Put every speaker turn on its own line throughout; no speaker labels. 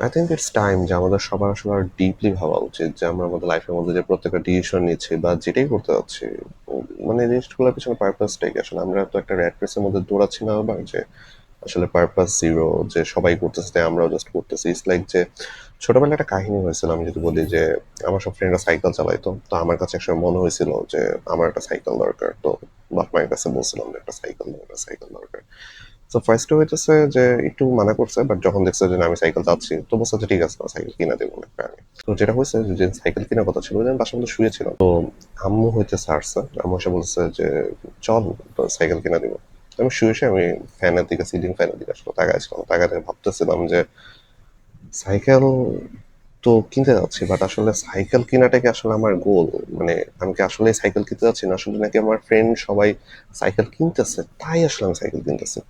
I think it's time যে আমাদের সবার আসলে আর ডিপলি ভাবা উচিত যে আমরা আমাদের লাইফের মধ্যে যে প্রত্যেকটা ডিসিশন নিচ্ছি বা যেটাই করতে যাচ্ছি, মানে জিনিসগুলোর পিছনে পারপাসটাই কি? আসলে আমরা তো একটা র্যাট রেসের মধ্যে দৌড়াচ্ছি না আবার, যে আসলে পারপাস জিরো, যে সবাই করতেছে তাই আমরাও জাস্ট করতেছি। ইটস লাইক যে ছোটবেলায় একটা কাহিনী হয়েছিল, আমি যদি বলি যে আমার সব ফ্রেন্ডরা সাইকেল চালাইতো, তো আমার কাছে একসময় মনে হয়েছিল যে আমার একটা সাইকেল দরকার। তো বাপ মায়ের কাছে বলছিলাম যে একটা সাইকেল দরকার, সাইকেল দরকার। তো ফার্স্টে হইতেছে যে একটু মানা করছে, বাট যখন দেখছে যে না, আমি সাইকেল চাচ্ছি, তো বলছে যে ঠিক আছে, সাইকেল কিনা দেবো একটা আমি। তো যেটা হয়েছে যে সাইকেল কেনার কথা ছিল, ওই দিন আমি বাসার মধ্যে শুয়েছিলাম। তো আম্মু হইতেছে আসছে, আম্মু এসে বলছে যে চল, তো সাইকেল কিনা দিব। আমি শুয়ে শুয়ে আমি ফ্যানের দিকে, সিলিং ফ্যানের দিকে আসলে তাকাইছিলাম, তাকায় তাকায় ভাবতেছিলাম যে সাইকেল তো কিনতে যাচ্ছি, বাট আসলে সাইকেল কেনাটা কি আসলে আমার গোল? মানে আমি কি আসলে সাইকেল কিনতে যাচ্ছি, না আসলে নাকি আমার ফ্রেন্ড সবাই সাইকেল কিনতেছে তাই আসলে আমি সাইকেল কিনতেছি?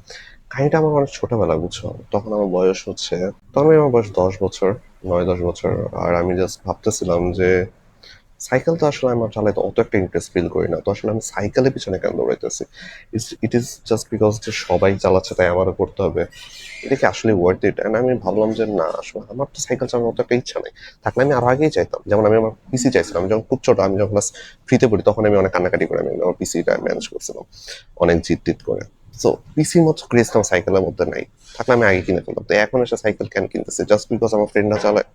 কাহিনীটা আমার অনেক ছোটবেলা, বুঝছো? তখন আমার বয়স হচ্ছে, তখন আমার বয়স 10 বছর, 9-10 বছর। আর আমি জাস্ট ভাবতেছিলাম যে সাইকেল তো আসলে আমার চালাইতে অত একটা ইন্টারেস্ট ফিল করি না, তো আসলে আমি সাইকেলের পিছনে কেন দৌড়াইতেছি? ইট ইজ জাস্ট বিকজ যে সবাই চালাচ্ছে তাই আমারও করতে হবে। এটা কি আসলে ওয়ার্থ ইট? এন্ড আমি ভাবলাম যে না, আসলে আমার তো সাইকেল চালানোর মতো একটা ইচ্ছা নেই। থাকলে আমি আরো আগেই চাইতাম। যেমন আমি আমার পিসি চাইছিলাম, আমি যখন খুব ছোট, আমি যখন ক্লাস 3-তে পড়ি, তখন আমি অনেক কান্নাকাটি করে আমি আমার পিসিটা ম্যানেজ করছিলাম অনেক জিদ টিদ করে। সো পিসির মতো ক্রেজ আমার সাইকেলের মধ্যে নাই। থাকলে আমি আগে কিনে ফেলতাম। তো এখন এসে সাইকেল কেন কিনতেছে? জাস্ট বিকজ আমার ফ্রেন্ডরা চালায়।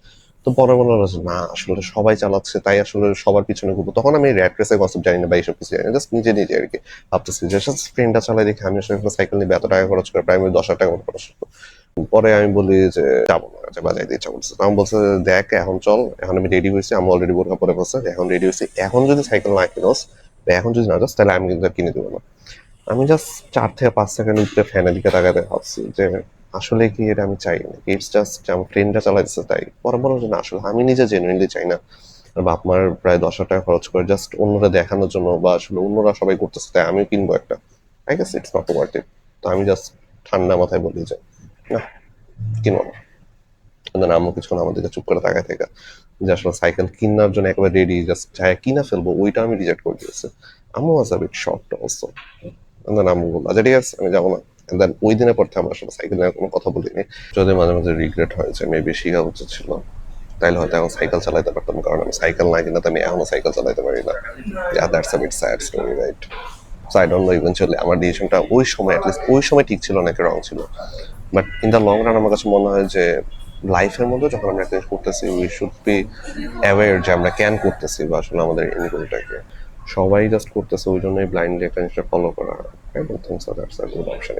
তো পরে মনে হলো যে না, আসলে সবাই চালাচ্ছে তাই আসলে সবার পিছনে ঘুরবো। তখন আমি র্যাট রেসের কনসেপ্ট জানি না বা এইসব কিছু জানি না, জাস্ট নিজে নিজে আর কি ভাবতেছি যে ফ্রেন্ডরা চালায় দেখে আমি আসলে সাইকেল নিয়ে এত টাকা খরচ করে, প্রায় আমি 10,000 টাকা মতো খরচ করবো। পরে আমি বলি যে যাবো না, যে বাজাইতে ইচ্ছা করছে। আমি বলছে যে, দেখ এখন চল, এখন আমি রেডি হয়েছি, আমি অলরেডি বোরকা পরে বসে এখন রেডি হয়েছি, এখন যদি সাইকেল না কিনোস বা এখন যদি না যাস, তাহলে আমি কিন্তু আর কিনে দেবো না। আমি জাস্ট 4 থেকে 5 সেকেন্ড উপরে ফ্যানের দিকে তাকাতে ভাবছি যে আসলে কি এটা আমি চাই নাকি ইটস জাস্ট আমার ফ্রেন্ডরা চালাইতেছে তাই। পরে বললাম যে না, আসলে আমি নিজে জেনুইনলি চাই না। আর বাপ মার প্রায় 10,000 টাকা খরচ করে জাস্ট অন্যরা দেখানোর জন্য, বা আসলে অন্যরা সবাই করতেছে তাই আমিও কিনবো একটা। I guess it's not worth it. তো আমি জাস্ট ঠান্ডা মাথায় বলি যে না, কিনবো না। দেন আম্মু কিছুক্ষণ আমার দিকে চুপ করে তাকায় থেকে, যে আসলে সাইকেল কেনার জন্য একেবারে রেডি, জাস্ট চায় কিনা ফেলবো, ওইটা আমি রিজেক্ট করে দিয়েছি। আম্মু ওয়াজ আ বিট শকড অলসো। দেন আম্মু বলল আচ্ছা ঠিক আছে, আমি যাবো না। দেন ওই দিনের পর থেকে আমরা আসলে সাইকেল নিয়ে কোনো কথা বলিনি। যদি মাঝে মাঝে রিগ্রেট হয় যে মেবি শিখা উচিত ছিল, তাইলে হয়তো এখন সাইকেল চালাইতে পারতাম, কারণ আমি সাইকেল না কিনা তো আমি এখনো সাইকেল চালাইতে পারি না। That's a bit sad story, right? So I don't know eventually আমার ডিসিশনটা ওই সময়, অ্যাটলিস্ট ওই সময় ঠিক ছিল নাকি রং ছিল। But in the long run আমার কাছে মনে হয় যে লাইফের মধ্যে যখন আমরা একটা জিনিস করতেছি, উই শুড বি অ্যাওয়্যার যে আমরা ক্যান করতেছি বা আসলে আমাদের ইনগুলোটাকে সবাই জাস্ট করতেছে ওই জন্যই ব্লাইন্ডলি একটা জিনিসটা ফলো করা। I don't think so that's a good option.